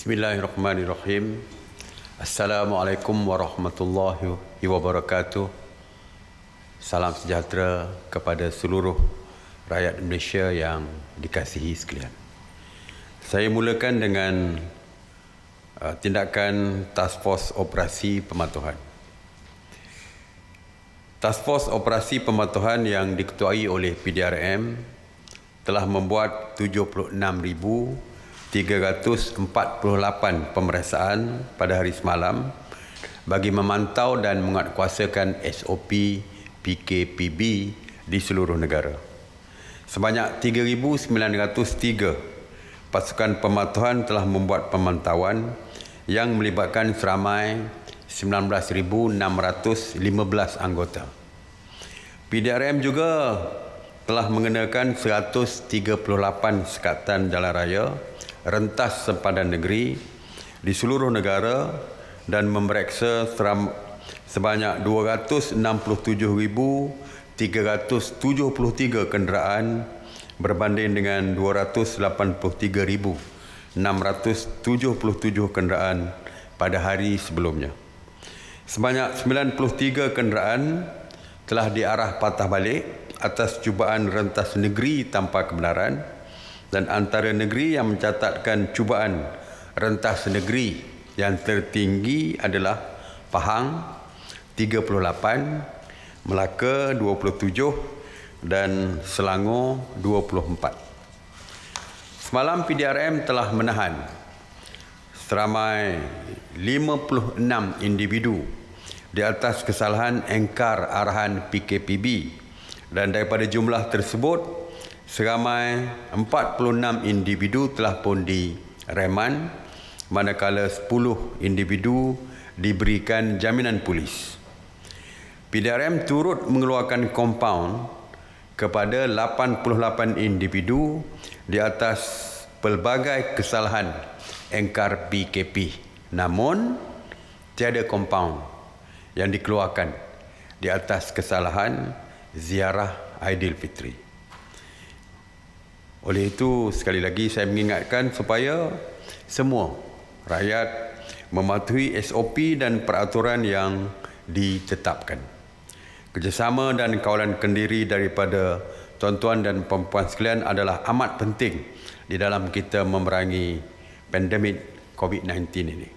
Bismillahirrahmanirrahim. Assalamualaikum warahmatullahi wabarakatuh. Salam sejahtera kepada seluruh rakyat Malaysia yang dikasihi sekalian. Saya mulakan dengan tindakan Task Force Operasi Pematuhan. Task Force Operasi Pematuhan yang diketuai oleh PDRM telah membuat 76,348 pemeriksaan pada hari semalam bagi memantau dan menguatkuasakan SOP PKPB di seluruh negara. Sebanyak 3,903 pasukan pematuhan telah membuat pemantauan yang melibatkan seramai 19,615 anggota. PDRM juga telah mengenakan 138 sekatan jalan raya rentas sempadan negeri di seluruh negara dan memeriksa sebanyak 267,373 kenderaan berbanding dengan 283,677 kenderaan pada hari sebelumnya. Sebanyak 93 kenderaan telah diarah patah balik atas cubaan rentas negeri tanpa kebenaran, dan antara negeri yang mencatatkan cubaan rentas negeri yang tertinggi adalah Pahang 38, Melaka 27 dan Selangor 24. Semalam PDRM telah menahan seramai 56 individu di atas kesalahan engkar arahan PKPB, dan daripada jumlah tersebut seramai 46 individu telah pun direman, manakala 10 individu diberikan jaminan polis. PDRM turut mengeluarkan kompaun kepada 88 individu di atas pelbagai kesalahan engkar PKP. Namun, tiada kompaun yang dikeluarkan di atas kesalahan ziarah Aidilfitri. Oleh itu, sekali lagi saya mengingatkan supaya semua rakyat mematuhi SOP dan peraturan yang ditetapkan. Kerjasama dan kawalan kendiri daripada tuan-tuan dan puan-puan sekalian adalah amat penting di dalam kita memerangi pandemik COVID-19 ini.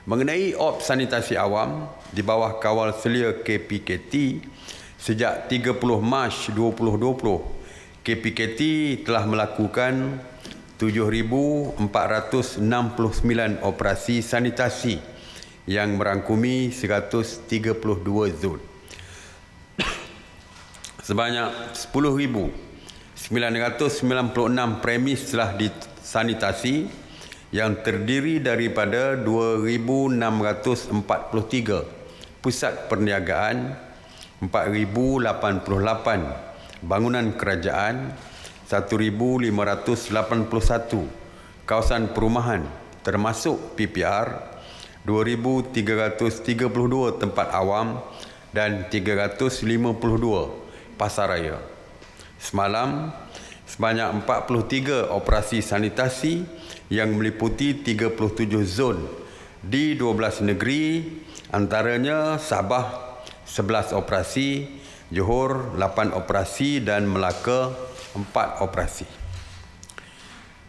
Mengenai op sanitasi awam di bawah kawal selia KPKT, sejak 30 Mac 2020, KPKT telah melakukan 7,469 operasi sanitasi yang merangkumi 132 zon. Sebanyak 10,996 premis telah disanitasi yang terdiri daripada 2,643 pusat perniagaan, 4,088 bangunan kerajaan, 1,581 kawasan perumahan termasuk PPR, 2,332 tempat awam dan 352 pasar raya. Semalam, sebanyak 43 operasi sanitasi yang meliputi 37 zon di 12 negeri, antaranya Sabah 11 operasi, Johor 8 operasi dan Melaka 4 operasi.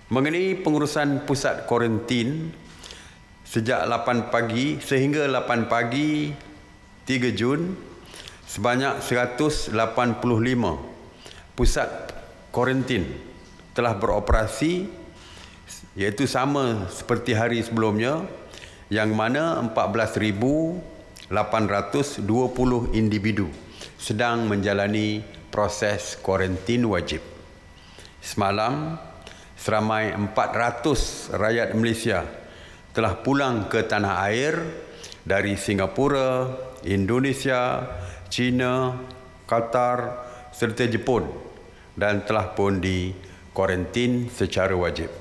Mengenai pengurusan pusat kuarantin, sejak 8 pagi sehingga 8 pagi 3 Jun, sebanyak 185 pusat kuarantin telah beroperasi, iaitu sama seperti hari sebelumnya, yang mana 14,820 individu sedang menjalani proses kuarantin wajib. Semalam, seramai 400 rakyat Malaysia telah pulang ke tanah air dari Singapura, Indonesia, China, Qatar serta Jepun dan telah pun dikuarantin secara wajib.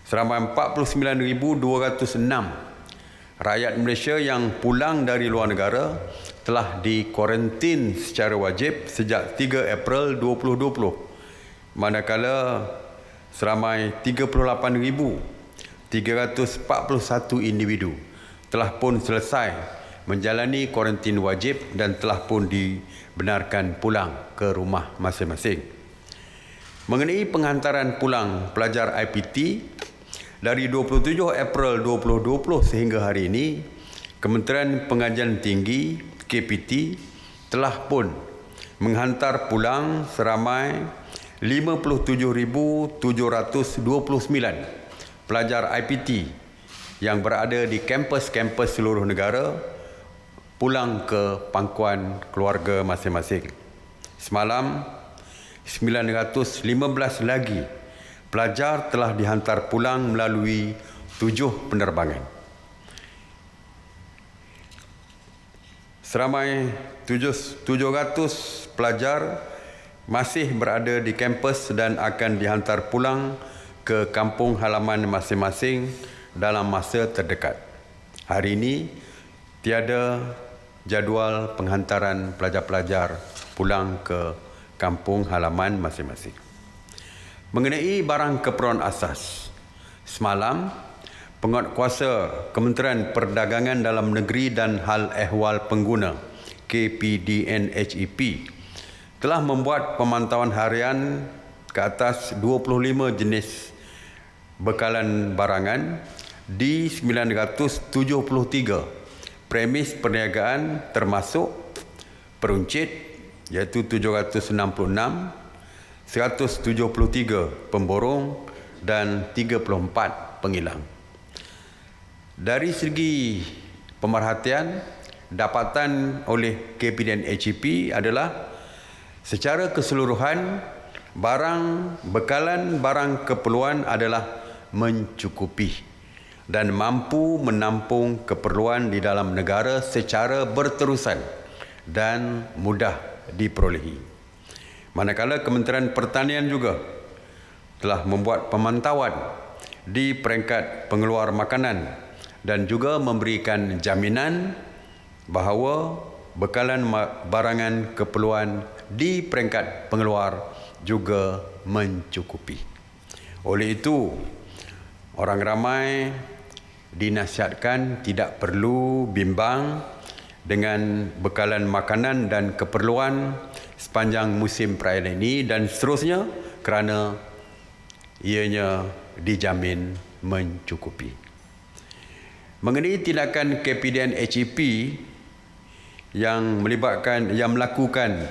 Seramai 49,206 rakyat Malaysia yang pulang dari luar negara telah dikuarantin secara wajib sejak 3 April 2020, manakala seramai 38,7 341 individu telah pun selesai menjalani kuarantin wajib dan telah pun dibenarkan pulang ke rumah masing-masing. Mengenai penghantaran pulang pelajar IPT, dari 27 April 2020 sehingga hari ini, Kementerian Pengajian Tinggi KPT telah pun menghantar pulang seramai 57,729 pelajar IPT yang berada di kampus-kampus seluruh negara pulang ke pangkuan keluarga masing-masing. Semalam, 915 lagi pelajar telah dihantar pulang melalui 7 penerbangan. Seramai 700 pelajar masih berada di kampus dan akan dihantar pulang ke kampung halaman masing-masing dalam masa terdekat. Hari ini tiada jadual penghantaran pelajar-pelajar pulang ke kampung halaman masing-masing. Mengenai barang keperluan asas, semalam Penguatkuasa Kementerian Perdagangan Dalam Negeri dan Hal Ehwal Pengguna KPDN-HEP telah membuat pemantauan harian ke atas 25 jenis bekalan barangan di 973 premis perniagaan termasuk peruncit iaitu 766, 173 pemborong dan 34 penghilang. Dari segi pemerhatian, dapatan oleh KPDN-HEP adalah secara keseluruhan bekalan barang keperluan adalah mencukupi dan mampu menampung keperluan di dalam negara secara berterusan dan mudah diperolehi. Manakala Kementerian Pertanian juga telah membuat pemantauan di peringkat pengeluar makanan dan juga memberikan jaminan bahawa bekalan barangan keperluan di peringkat pengeluar juga mencukupi. Oleh itu, orang ramai dinasihatkan tidak perlu bimbang dengan bekalan makanan dan keperluan sepanjang musim perayaan ini dan seterusnya kerana ianya dijamin mencukupi. Mengenai tindakan KPDN-HEP yang melakukan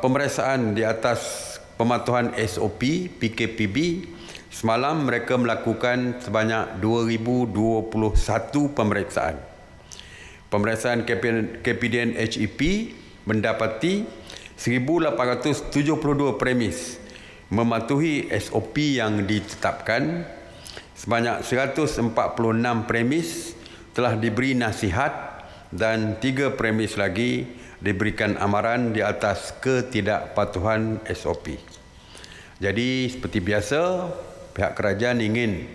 pemeriksaan di atas pematuhan SOP PKPB, semalam mereka melakukan sebanyak 2,021 pemeriksaan. Pemeriksaan KPDN-HEP mendapati 1,872 premis mematuhi SOP yang ditetapkan. Sebanyak 146 premis telah diberi nasihat dan 3 premis lagi diberikan amaran di atas ketidakpatuhan SOP. Jadi seperti biasa, pihak kerajaan ingin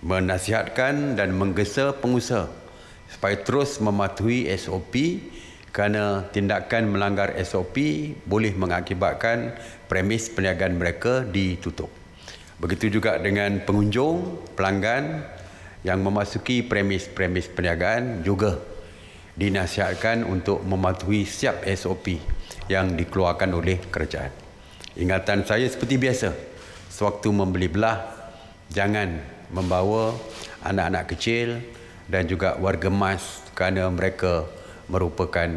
menasihatkan dan menggesa pengusaha supaya terus mematuhi SOP kerana tindakan melanggar SOP boleh mengakibatkan premis perniagaan mereka ditutup. Begitu juga dengan pengunjung, pelanggan yang memasuki premis-premis perniagaan juga dinasihatkan untuk mematuhi setiap SOP yang dikeluarkan oleh kerajaan. Ingatan saya seperti biasa, sewaktu membeli belah, jangan membawa anak-anak kecil dan juga warga emas kerana mereka merupakan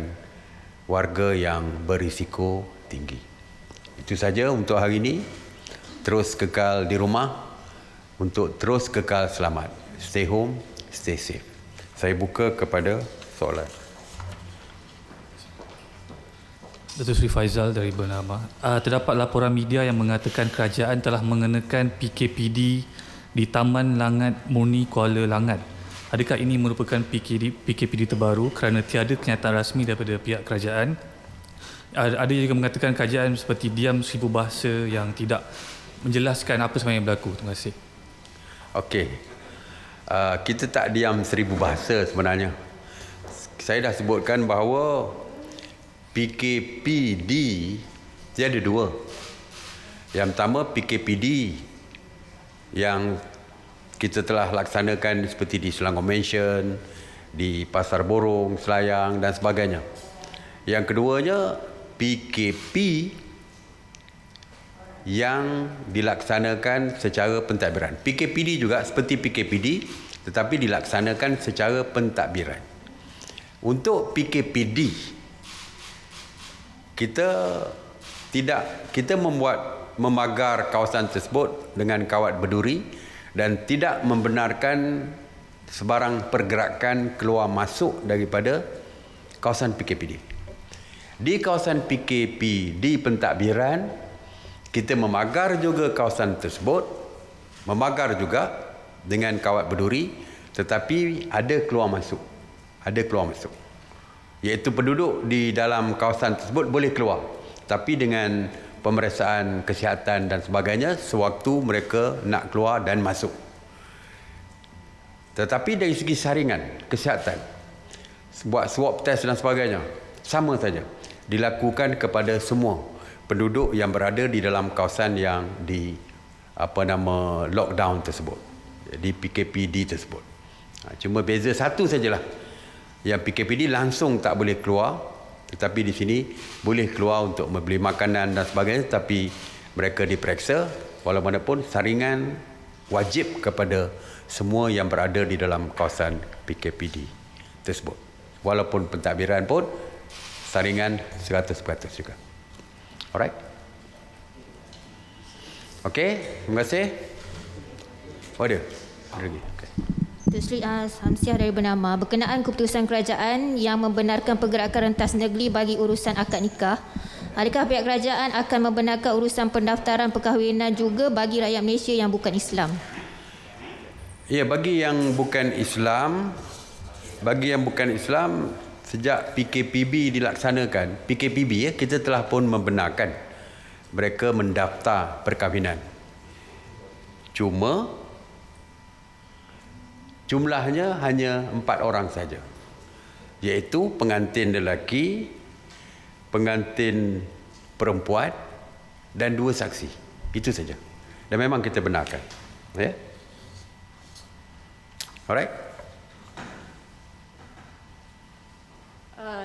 warga yang berisiko tinggi. Itu saja untuk hari ini. Terus kekal di rumah untuk terus kekal selamat. Stay home, stay safe. Saya buka kepada soalan. Datuk Seri Faizal dari Bernama. Terdapat laporan media yang mengatakan kerajaan telah mengenakan PKPD di Taman Langat Murni Kuala Langat. Adakah ini merupakan PKPD terbaru kerana tiada kenyataan rasmi daripada pihak kerajaan? Ada juga mengatakan kerajaan seperti diam 1000 bahasa yang tidak menjelaskan apa sebenarnya yang berlaku. Terima kasih. Okey. Kita tak diam 1000 bahasa sebenarnya. Saya dah sebutkan bahawa PKPD dia ada 2. Yang pertama PKPD yang kita telah laksanakan seperti di Selangor Mansion, di Pasar Borong, Selayang dan sebagainya. Yang keduanya, PKP yang dilaksanakan secara pentadbiran. PKPD juga seperti PKPD tetapi dilaksanakan secara pentadbiran. Untuk PKPD kita memagar kawasan tersebut dengan kawat berduri dan tidak membenarkan sebarang pergerakan keluar masuk daripada kawasan PKPD. Di kawasan PKPD pentadbiran, kita memagar juga kawasan tersebut, memagar juga dengan kawat berduri, tetapi ada keluar masuk. Iaitu penduduk di dalam kawasan tersebut boleh keluar, tapi dengan pemeriksaan kesihatan dan sebagainya sewaktu mereka nak keluar dan masuk. Tetapi dari segi saringan kesihatan, buat swab test dan sebagainya, sama saja dilakukan kepada semua penduduk yang berada di dalam kawasan yang di lockdown tersebut, di PKPD tersebut. Cuma beza satu sajalah, yang PKPD langsung tak boleh keluar, tetapi di sini boleh keluar untuk membeli makanan dan sebagainya, tapi mereka diperiksa. Walaupun saringan wajib kepada semua yang berada di dalam kawasan PKPD tersebut. Walaupun pentadbiran pun saringan 100% juga. Alright. Okey, terima kasih. Ada lagi. Okay. Datuk Seri Hamsiah dari Bernama, berkenaan keputusan kerajaan yang membenarkan pergerakan rentas negeri bagi urusan akad nikah, adakah pihak kerajaan akan membenarkan urusan pendaftaran perkahwinan juga bagi rakyat Malaysia yang bukan Islam? Ya, bagi yang bukan Islam, sejak PKPB dilaksanakan, PKPB kita telah pun membenarkan mereka mendaftar perkahwinan. Cuma jumlahnya hanya 4 orang saja, iaitu pengantin lelaki, pengantin perempuan dan 2 saksi. Itu saja. Dan memang kita benarkan. Ya. Alright.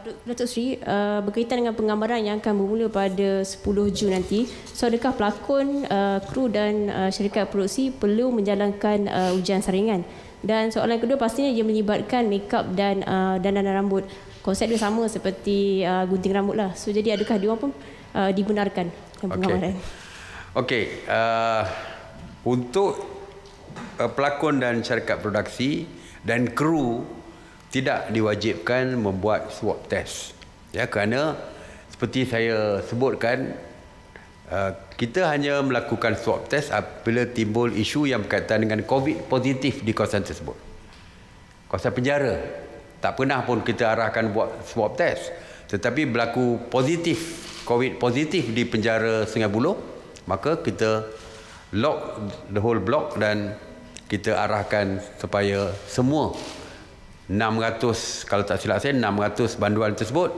Datuk Seri, berkaitan dengan penggambaran yang akan bermula pada 10 Jun nanti, so adakah pelakon, kru dan syarikat produksi perlu menjalankan ujian saringan? Dan soalan kedua, pastinya ia melibatkan make-up dan dandanan rambut. Konsep dia sama seperti gunting rambut lah. So jadi adakah diorang pun dibenarkan penggambaran? Okey. Untuk pelakon dan syarikat produksi dan kru tidak diwajibkan membuat swab test. Ya, kerana seperti saya sebutkan, kita hanya melakukan swab test apabila timbul isu yang berkaitan dengan COVID positif di kawasan tersebut. Kawasan penjara tak pernah pun kita arahkan buat swab test, tetapi berlaku positif COVID positif di penjara Sungai Buloh, maka kita lock the whole block dan kita arahkan supaya semua 600, kalau tak silap saya 600 banduan tersebut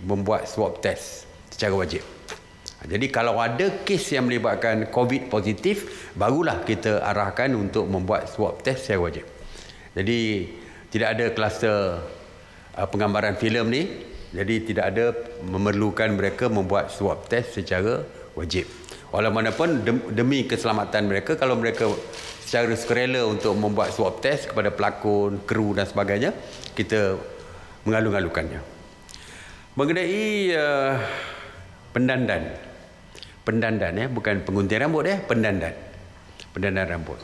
membuat swab test secara wajib. Jadi kalau ada kes yang melibatkan COVID positif, barulah kita arahkan untuk membuat swab test secara wajib. Jadi tidak ada kluster penggambaran filem ni, jadi tidak ada memerlukan mereka membuat swab test secara wajib. Walaupun demi keselamatan mereka, kalau mereka secara sukarela untuk membuat swab test kepada pelakon, kru dan sebagainya, kita mengalu-alukannya. Mengenai pendandan bukan penggunting rambut, pendandan rambut.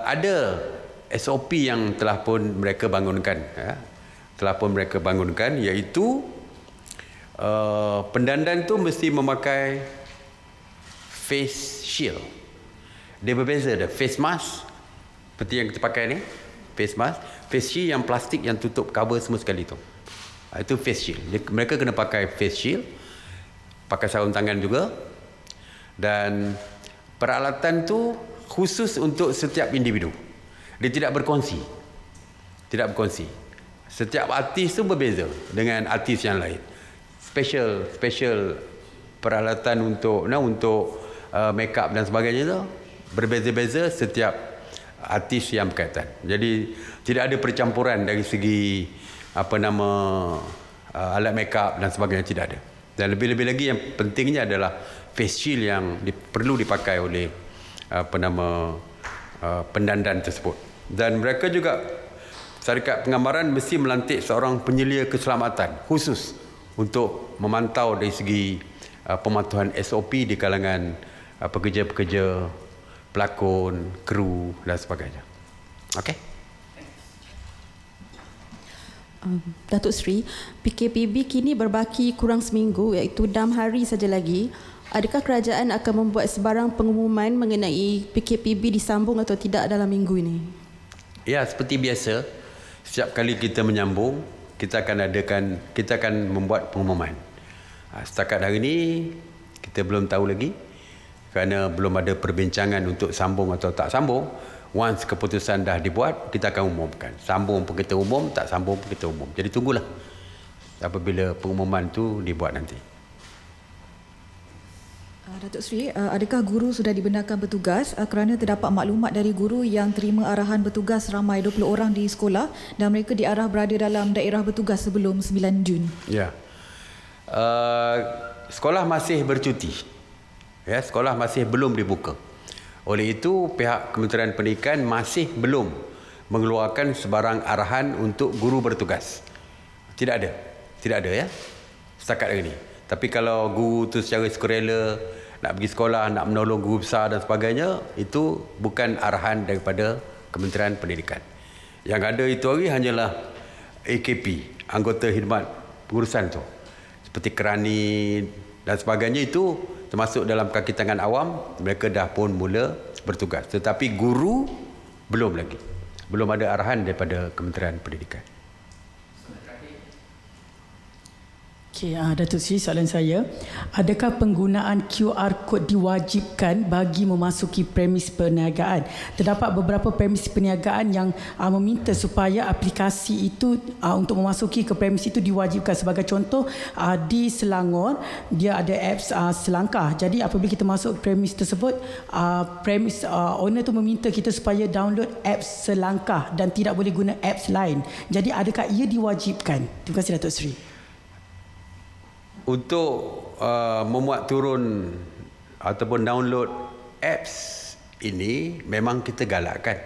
Ada SOP yang telah pun mereka bangunkan, iaitu pendandan tu mesti memakai face shield. Dia berbeza, ada face mask seperti yang kita pakai ni, face mask, face shield yang plastik yang tutup cover semua sekali tu. Itu face shield. Mereka kena pakai face shield, pakai sarung tangan juga, dan peralatan tu khusus untuk setiap individu. Dia tidak berkongsi. Setiap artis tu berbeza dengan artis yang lain. Special peralatan untuk make up dan sebagainya tu berbeza-beza setiap artis yang berkaitan. Jadi tidak ada percampuran dari segi alat makeup dan sebagainya, tidak ada. Dan lebih-lebih lagi yang pentingnya adalah face shield yang perlu dipakai oleh pendandan tersebut. Dan mereka juga, syarikat penggambaran mesti melantik seorang penyelia keselamatan khusus untuk memantau dari segi pematuhan SOP di kalangan pekerja-pekerja, pelakon, kru dan sebagainya. Okey. Datuk Seri, PKPB kini berbaki kurang seminggu, iaitu 6 hari saja lagi. Adakah kerajaan akan membuat sebarang pengumuman mengenai PKPB disambung atau tidak dalam minggu ini? Ya, seperti biasa, setiap kali kita menyambung, kita akan membuat pengumuman. Setakat hari ini kita belum tahu lagi kerana belum ada perbincangan untuk sambung atau tak sambung. Once keputusan dah dibuat, kita akan umumkan. Sambung pun kita umum, tak sambung pun kita umum. Jadi tunggulah apabila pengumuman tu dibuat nanti. Datuk Seri, adakah guru sudah dibenarkan bertugas kerana terdapat maklumat dari guru yang terima arahan bertugas ramai 20 orang di sekolah dan mereka diarah berada dalam daerah bertugas sebelum 9 Jun? Ya. Sekolah masih bercuti. Ya, sekolah masih belum dibuka. Oleh itu, pihak Kementerian Pendidikan masih belum mengeluarkan sebarang arahan untuk guru bertugas. Tidak ada ya, setakat hari ini. Tapi kalau guru tu secara sukarela nak pergi sekolah, nak menolong guru besar dan sebagainya, itu bukan arahan daripada Kementerian Pendidikan. Yang ada itu hari hanyalah AKP, anggota khidmat pengurusan tu. Seperti kerani dan sebagainya, itu termasuk dalam kaki tangan awam, mereka dah pun mula bertugas. Tetapi guru belum lagi. Belum ada arahan daripada Kementerian Pendidikan. Okey, Datuk Seri, soalan saya, adakah penggunaan QR code diwajibkan bagi memasuki premis perniagaan? Terdapat beberapa premis perniagaan yang meminta supaya aplikasi itu untuk memasuki ke premis itu diwajibkan. Sebagai contoh, di Selangor dia ada apps Selangkah. Jadi apabila kita masuk premis tersebut, premis owner tu meminta kita supaya download apps Selangkah dan tidak boleh guna apps lain. Jadi adakah ia diwajibkan? Terima kasih, Datuk Seri. Untuk memuat turun ataupun download apps ini memang kita galakkan.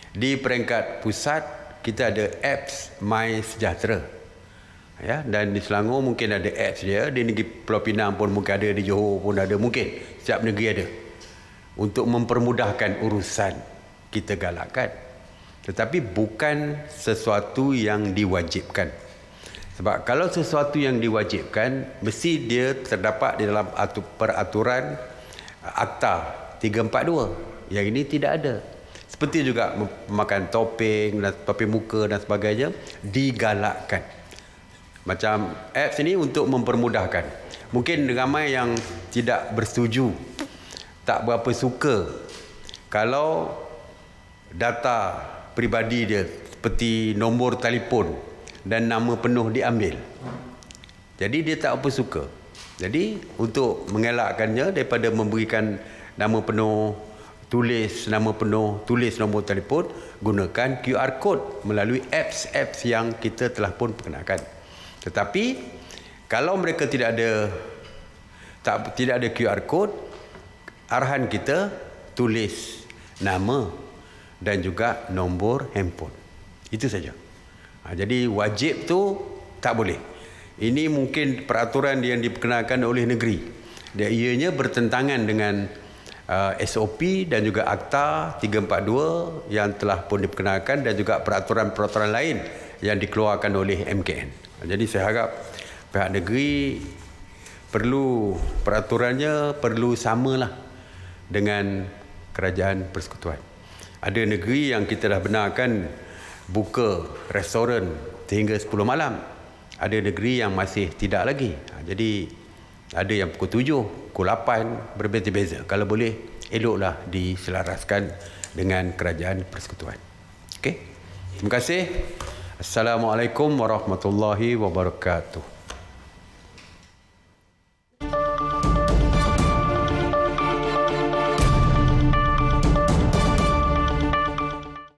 Di peringkat pusat kita ada apps My Sejahtera. Ya, dan di Selangor mungkin ada apps dia, di negeri Pulau Pinang pun mungkin ada, di Johor pun ada, mungkin setiap negeri ada. Untuk mempermudahkan urusan kita galakkan. Tetapi bukan sesuatu yang diwajibkan. Sebab kalau sesuatu yang diwajibkan, mesti dia terdapat di dalam peraturan Akta 342. Yang ini tidak ada. Seperti juga memakan topeng dan topeng muka dan sebagainya, digalakkan. Macam apps ini untuk mempermudahkan. Mungkin ramai yang tidak bersetuju, tak berapa suka kalau data peribadi dia seperti nombor telefon dan nama penuh diambil. Jadi dia tak apa suka. Jadi untuk mengelakkannya daripada memberikan nama penuh, tulis nama penuh, tulis nombor telefon, gunakan QR code melalui apps yang kita telah pun perkenalkan. Tetapi kalau mereka tidak ada QR code, arahan kita tulis nama dan juga nombor handphone. Itu saja. Jadi wajib tu tak boleh. Ini mungkin peraturan yang diperkenalkan oleh negeri. Dia ianya bertentangan dengan SOP dan juga Akta 342 yang telah pun diperkenalkan dan juga peraturan-peraturan lain yang dikeluarkan oleh MKN. Jadi saya harap pihak negeri perlu peraturannya perlu samalah dengan kerajaan persekutuan. Ada negeri yang kita dah benarkan buka restoran sehingga 10 malam. Ada negeri yang masih tidak lagi. Jadi ada yang pukul 7, pukul 8, berbeza-beza. Kalau boleh, eloklah diselaraskan dengan kerajaan persekutuan. Okey. Terima kasih. Assalamualaikum warahmatullahi wabarakatuh.